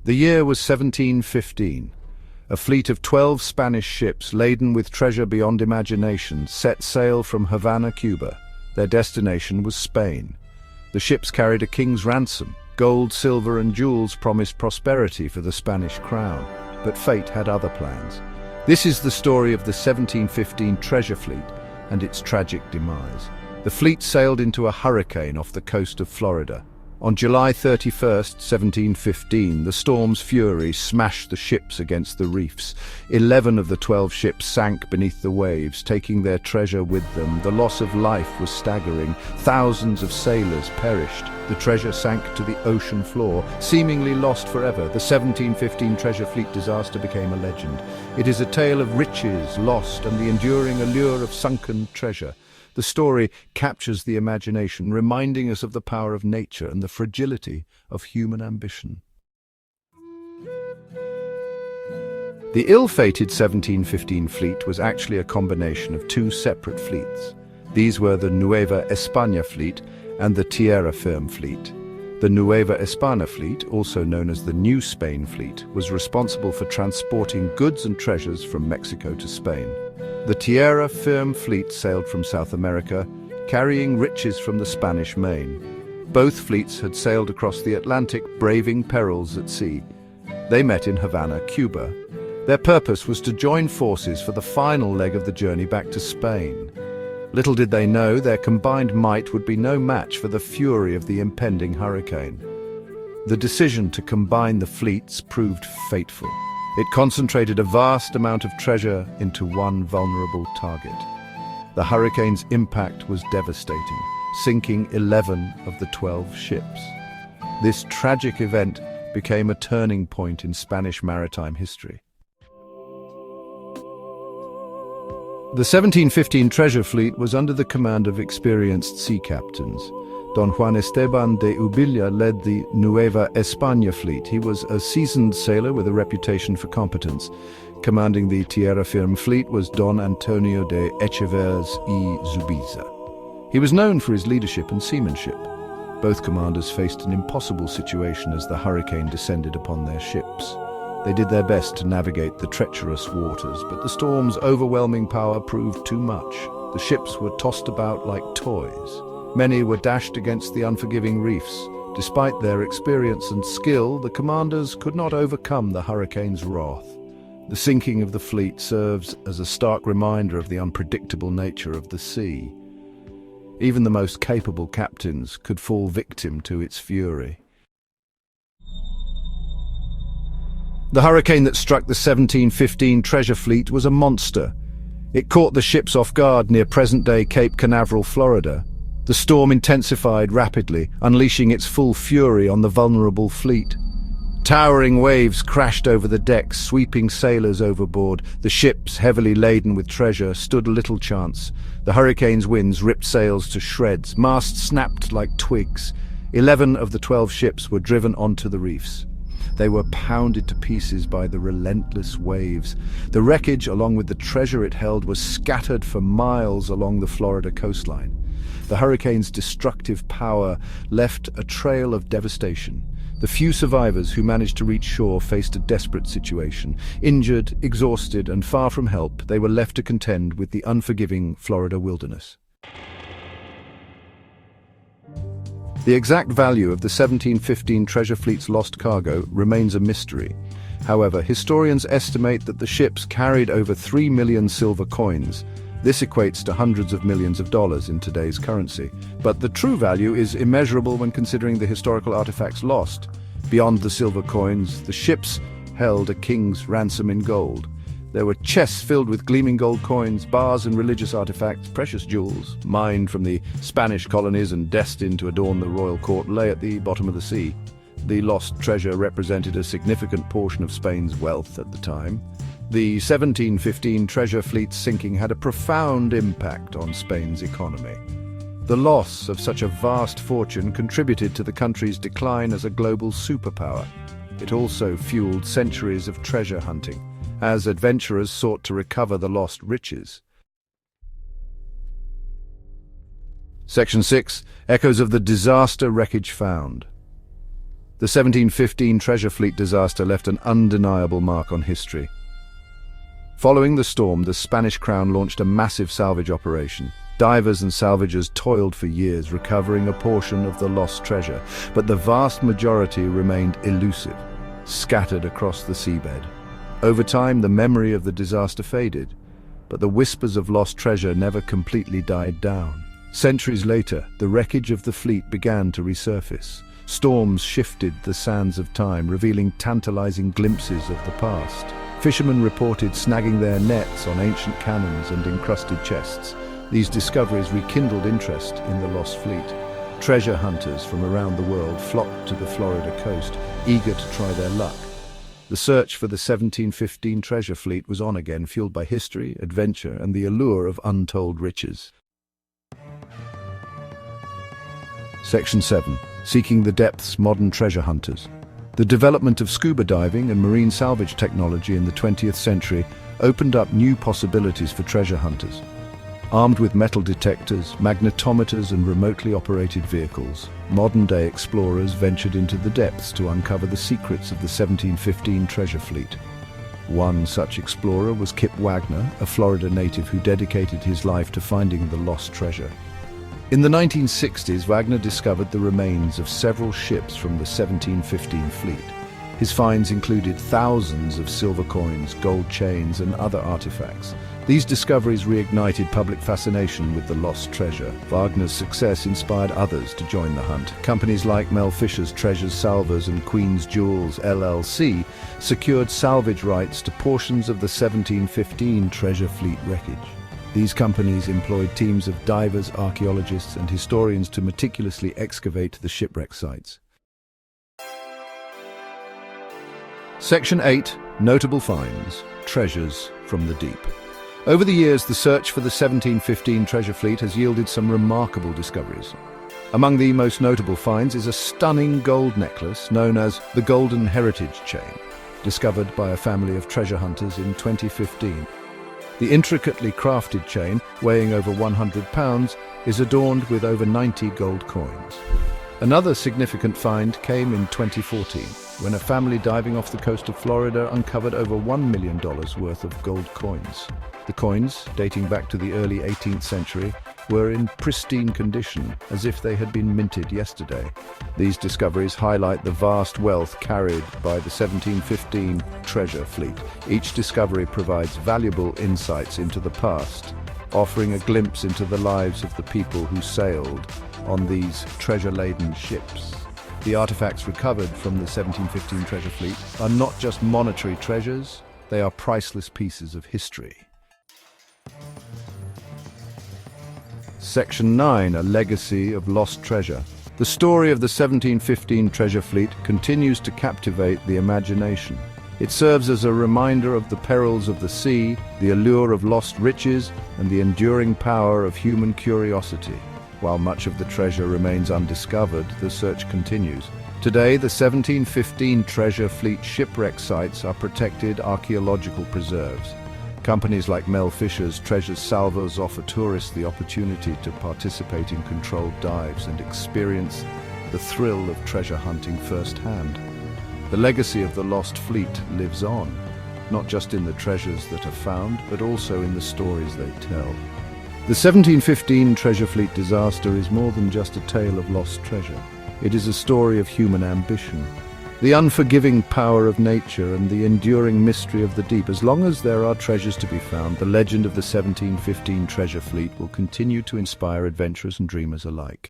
The year was 1715. A fleet of 12 Spanish ships laden with treasure beyond imagination set sail from Havana, Cuba. Their destination was Spain. The ships carried a king's ransom. Gold, silver, and jewels promised prosperity for the Spanish crown, but fate had other plans. This is the story of the 1715 treasure fleet and its tragic demise. The fleet sailed into a hurricane off the coast of Florida. On July 31st, 1715, the storm's fury smashed the ships against the reefs. 11 of the 12 ships sank beneath the waves, taking their treasure with them. The loss of life was staggering. Thousands of sailors perished. The treasure sank to the ocean floor, seemingly lost forever. The 1715 treasure fleet disaster became a legend. It is a tale of riches lost and the enduring allure of sunken treasure. The story captures the imagination, reminding us of the power of nature and the fragility of human ambition. The ill-fated 1715 fleet was actually a combination of two separate fleets. These were the Nueva España fleet and the Tierra Firme fleet. The Nueva España fleet, also known as the New Spain fleet, was responsible for transporting goods and treasures from Mexico to Spain. The Tierra Firme fleet sailed from South America, carrying riches from the Spanish Main. Both fleets had sailed across the Atlantic, braving perils at sea. They met in Havana, Cuba. Their purpose was to join forces for the final leg of the journey back to Spain. Little did they know their combined might would be no match for the fury of the impending hurricane. The decision to combine the fleets proved fateful. It concentrated a vast amount of treasure into one vulnerable target. The hurricane's impact was devastating, sinking 11 of the 12 ships. This tragic event became a turning point in Spanish maritime history. The 1715 treasure fleet was under the command of experienced sea captains. Don Juan Esteban de Ubilla led the Nueva España fleet. He was a seasoned sailor with a reputation for competence. Commanding the Tierra Firme fleet was Don Antonio de Echeverres y Zubiza. He was known for his leadership and seamanship. Both commanders faced an impossible situation as the hurricane descended upon their ships. They did their best to navigate the treacherous waters, but the storm's overwhelming power proved too much. The ships were tossed about like toys. Many were dashed against the unforgiving reefs. Despite their experience and skill, the commanders could not overcome the hurricane's wrath. The sinking of the fleet serves as a stark reminder of the unpredictable nature of the sea. Even the most capable captains could fall victim to its fury. The hurricane that struck the 1715 treasure fleet was a monster. It caught the ships off guard near present-day Cape Canaveral, Florida. The storm intensified rapidly, unleashing its full fury on the vulnerable fleet. Towering waves crashed over the decks, sweeping sailors overboard. The ships, heavily laden with treasure, stood little chance. The hurricane's winds ripped sails to shreds. Masts snapped like twigs. 11 of the 12 ships were driven onto the reefs. They were pounded to pieces by the relentless waves. The wreckage, along with the treasure it held, was scattered for miles along the Florida coastline. The hurricane's destructive power left a trail of devastation. The few survivors who managed to reach shore faced a desperate situation. Injured, exhausted, and far from help, they were left to contend with the unforgiving Florida wilderness. The exact value of the 1715 treasure fleet's lost cargo remains a mystery. However, historians estimate that the ships carried over 3 million silver coins. This equates to hundreds of millions of dollars in today's currency. But the true value is immeasurable when considering the historical artifacts lost. Beyond the silver coins, the ships held a king's ransom in gold. There were chests filled with gleaming gold coins, bars and religious artifacts. Precious jewels, mined from the Spanish colonies and destined to adorn the royal court, lay at the bottom of the sea. The lost treasure represented a significant portion of Spain's wealth at the time. The 1715 treasure fleet's sinking had a profound impact on Spain's economy. The loss of such a vast fortune contributed to the country's decline as a global superpower. It also fueled centuries of treasure hunting, as adventurers sought to recover the lost riches. Section 6. Echoes of the disaster wreckage found. The The 1715 treasure fleet disaster left an undeniable mark on history. Following the storm, the Spanish crown launched a massive salvage operation. Divers and salvagers toiled for years, recovering a portion of the lost treasure, but the vast majority remained elusive, scattered across the seabed. Over time, the memory of the disaster faded, but the whispers of lost treasure never completely died down. Centuries later, the wreckage of the fleet began to resurface. Storms shifted the sands of time, revealing tantalizing glimpses of the past. Fishermen reported snagging their nets on ancient cannons and encrusted chests. These discoveries rekindled interest in the lost fleet. Treasure hunters from around the world flocked to the Florida coast, eager to try their luck. The search for the 1715 treasure fleet was on again, fueled by history, adventure, and the allure of untold riches. Section 7. Seeking the Depths: Modern Treasure Hunters. The development of scuba diving and marine salvage technology in the 20th century opened up new possibilities for treasure hunters. Armed with metal detectors, magnetometers, and remotely operated vehicles, modern-day explorers ventured into the depths to uncover the secrets of the 1715 treasure fleet. One such explorer was Kip Wagner, a Florida native who dedicated his life to finding the lost treasure. In the 1960s, Wagner discovered the remains of several ships from the 1715 fleet. His finds included thousands of silver coins, gold chains, and other artifacts. These discoveries reignited public fascination with the lost treasure. Wagner's success inspired others to join the hunt. Companies like Mel Fisher's Treasures Salvers and Queen's Jewels LLC secured salvage rights to portions of the 1715 treasure fleet wreckage. These companies employed teams of divers, archaeologists, and historians to meticulously excavate the shipwreck sites. Section 8. Notable Finds: Treasures from the Deep. Over the years, the search for the 1715 treasure fleet has yielded some remarkable discoveries. Among the most notable finds is a stunning gold necklace known as the Golden Heritage Chain, discovered by a family of treasure hunters in 2015. The intricately crafted chain, weighing over 100 pounds, is adorned with over 90 gold coins. Another significant find came in 2014, when a family diving off the coast of Florida uncovered over $1 million worth of gold coins. The coins, dating back to the early 18th century, were in pristine condition, as if they had been minted yesterday. These discoveries highlight the vast wealth carried by the 1715 treasure fleet. Each discovery provides valuable insights into the past, offering a glimpse into the lives of the people who sailed on these treasure-laden ships. The artifacts recovered from the 1715 treasure fleet are not just monetary treasures, they are priceless pieces of history. Section 9. A Legacy of Lost Treasure. The story of the 1715 treasure fleet continues to captivate the imagination. It serves as a reminder of the perils of the sea, the allure of lost riches, and the enduring power of human curiosity. While much of the treasure remains undiscovered, the search continues. Today, the 1715 treasure fleet shipwreck sites are protected archaeological preserves. Companies like Mel Fisher's Treasures Salvers offer tourists the opportunity to participate in controlled dives and experience the thrill of treasure hunting firsthand. The legacy of the lost fleet lives on, not just in the treasures that are found, but also in the stories they tell. The 1715 treasure fleet disaster is more than just a tale of lost treasure. It is a story of human ambition, the unforgiving power of nature, and the enduring mystery of the deep. As long as there are treasures to be found, the legend of the 1715 treasure fleet will continue to inspire adventurers and dreamers alike.